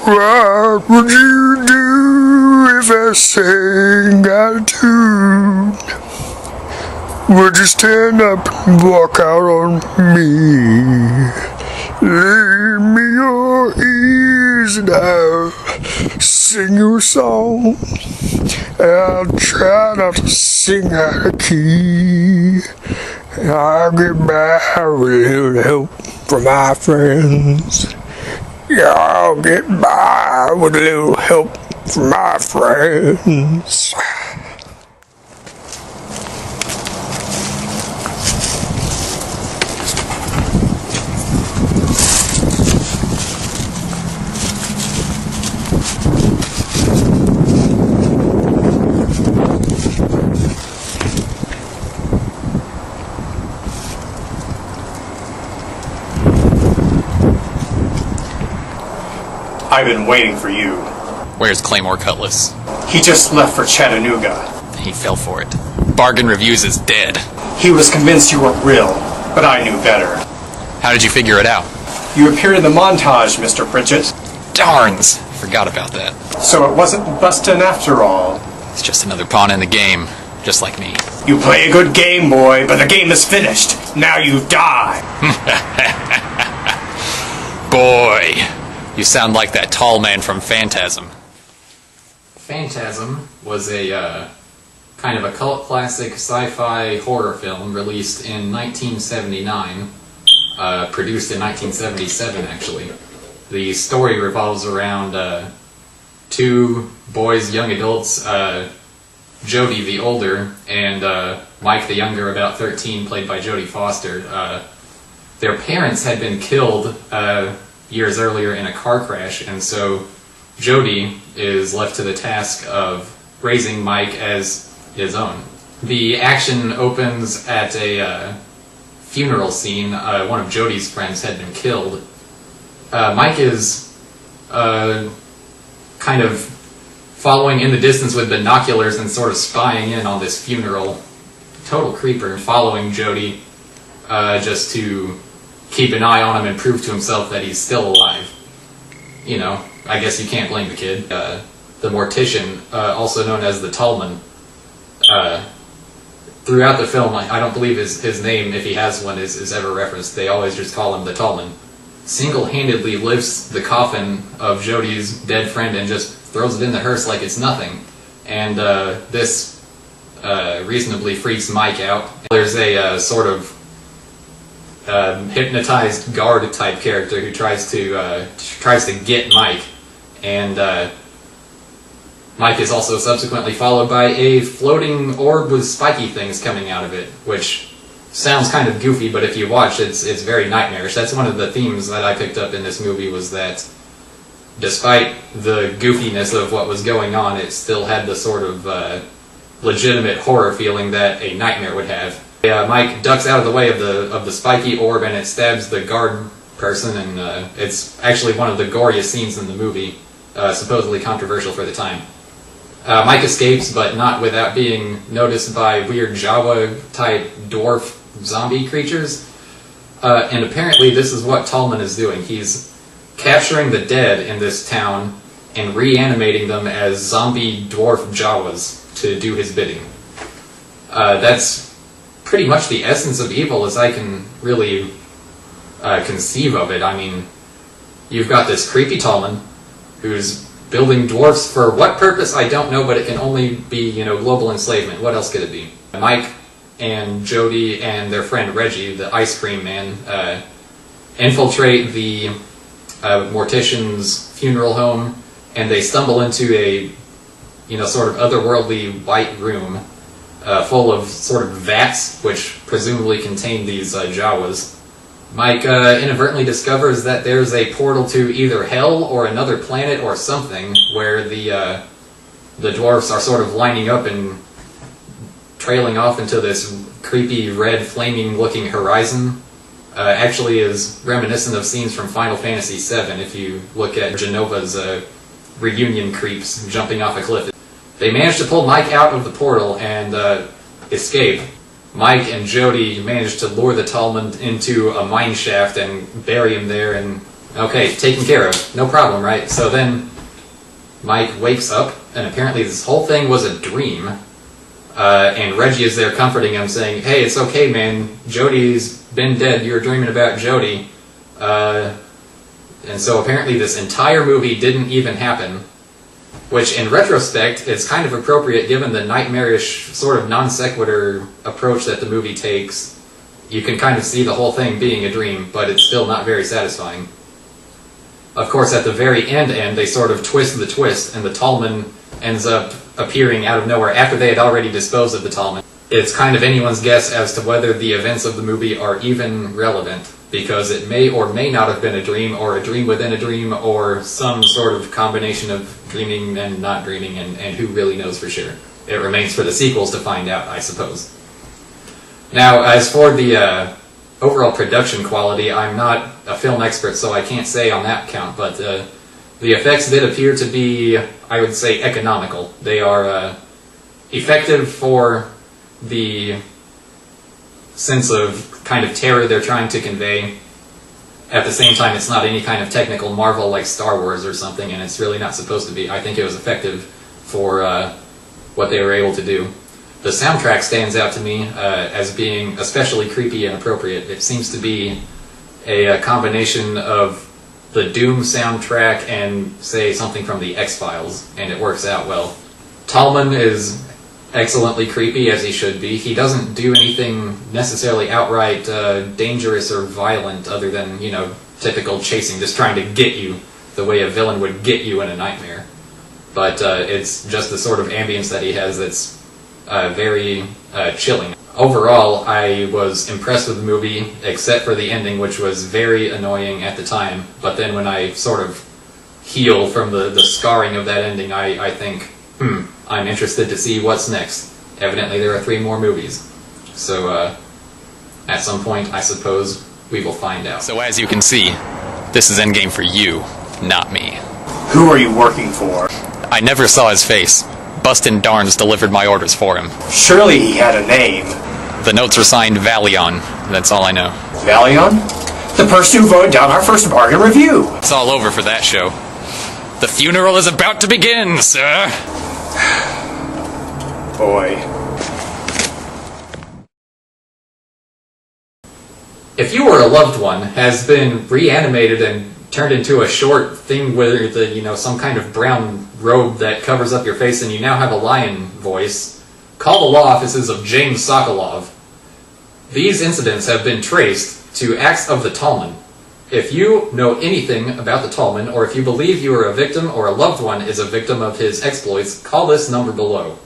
What would you do if I sang out of tune? Would you stand up and walk out on me? Lend me your ears and I'll sing you a song. I'll try not to sing out of key. And I'll get by with a little help from my friends. Yeah, I'll get by with a little help from my friends. I've been waiting for you. Where's Claymore Cutlass? He just left for Chattanooga. He fell for it. Bargain Reviews is dead. He was convinced you weren't real, but I knew better. How did you figure it out? You appeared in the montage, Mr. Pritchett. Darns! Forgot about that. So it wasn't bustin' after all. It's just another pawn in the game, just like me. You play a good game, boy, but the game is finished. Now you die. Boy, you sound like that tall man from Phantasm. Phantasm was a kind of a cult classic sci-fi horror film released in 1979, produced in 1977 actually. The story revolves around two boys, young adults, Jodie the older and Mike the younger, about 13, played by Jodie Foster. Their parents had been killed years earlier in a car crash, and so Jodie is left to the task of raising Mike as his own. The action opens at a funeral scene. One of Jodie's friends had been killed. Mike is kind of following in the distance with binoculars and sort of spying in on this funeral. Total creeper, following Jodie just to keep an eye on him and prove to himself that he's still alive. You know, I guess you can't blame the kid. The mortician, also known as the Tallman, throughout the film, I don't believe his name, if he has one, is ever referenced. They always just call him the Tallman. Single-handedly lifts the coffin of Jodie's dead friend and just throws it in the hearse like it's nothing. And this reasonably freaks Mike out. There's a sort of hypnotized guard type character who tries to get Mike, and Mike is also subsequently followed by a floating orb with spiky things coming out of it, which sounds kind of goofy, but if you watch, it's very nightmarish. That's one of the themes that I picked up in this movie, was that despite the goofiness of what was going on, it still had the sort of legitimate horror feeling that a nightmare would have. Mike ducks out of the way of the spiky orb, and it stabs the guard person, and it's actually one of the goriest scenes in the movie, supposedly controversial for the time. Mike escapes, but not without being noticed by weird Jawa-type dwarf zombie creatures, and apparently this is what Tallman is doing. He's capturing the dead in this town and reanimating them as zombie dwarf Jawas to do his bidding. That's pretty much the essence of evil as I can really conceive of it. I mean, you've got this creepy Tallman who's building dwarfs for what purpose, I don't know, but it can only be, you know, global enslavement. What else could it be? Mike and Jodie and their friend Reggie, the ice cream man, infiltrate the mortician's funeral home, and they stumble into a, you know, sort of otherworldly white room full of sort of vats, which presumably contain these Jawas. Mike inadvertently discovers that there's a portal to either hell or another planet or something, where the dwarfs are sort of lining up and trailing off into this creepy red flaming looking horizon. Actually is reminiscent of scenes from Final Fantasy VII if you look at Genova's reunion creeps jumping off a cliff. They manage to pull Mike out of the portal and escape. Mike and Jodie manage to lure the Tallman into a mine shaft and bury him there and Okay, taken care of. No problem, right? So then Mike wakes up, and apparently this whole thing was a dream. And Reggie is there comforting him, saying, hey, it's okay, man. Jody's been dead. You were dreaming about Jody. And so apparently this entire movie didn't even happen. Which, in retrospect, is kind of appropriate given the nightmarish, sort of non-sequitur approach that the movie takes. You can kind of see the whole thing being a dream, but it's still not very satisfying. Of course, at the very end, they sort of twist the twist, and the Tallman ends up appearing out of nowhere after they had already disposed of the Tallman. It's kind of anyone's guess as to whether the events of the movie are even relevant, because it may or may not have been a dream, or a dream within a dream, or some sort of combination of dreaming and not dreaming, and who really knows for sure. It remains for the sequels to find out, I suppose. Now, as for the overall production quality, I'm not a film expert, so I can't say on that count, but the effects did appear to be, I would say, economical. They are effective for the sense of kind of terror they're trying to convey. At the same time, it's not any kind of technical marvel like Star Wars or something, and it's really not supposed to be. I think it was effective for what they were able to do. The soundtrack stands out to me as being especially creepy and appropriate. It seems to be a combination of the Doom soundtrack and, say, something from the X-Files, and it works out well. Tallman is excellently creepy, as he should be. He doesn't do anything necessarily outright dangerous or violent other than, you know, typical chasing, just trying to get you the way a villain would get you in a nightmare. But it's just the sort of ambience that he has that's very chilling. Overall, I was impressed with the movie, except for the ending, which was very annoying at the time. But then when I sort of heal from the scarring of that ending, I think, I'm interested to see what's next. Evidently there are 3 more movies. So, at some point, I suppose, we will find out. So as you can see, this is Endgame for you, not me. Who are you working for? I never saw his face. Bustin' Darns delivered my orders for him. Surely he had a name. The notes are signed Valion. That's all I know. Valion? The person who voted down our first bargain review. It's all over for that show. The funeral is about to begin, sir! Boy. If You Were a Loved One has been reanimated and turned into a short thing with the, you know, some kind of brown robe that covers up your face, and you now have a lion voice, call the law offices of James Sokolov. These incidents have been traced to acts of the Tallman. If you know anything about the Tallman, or if you believe you are a victim or a loved one is a victim of his exploits, call this number below.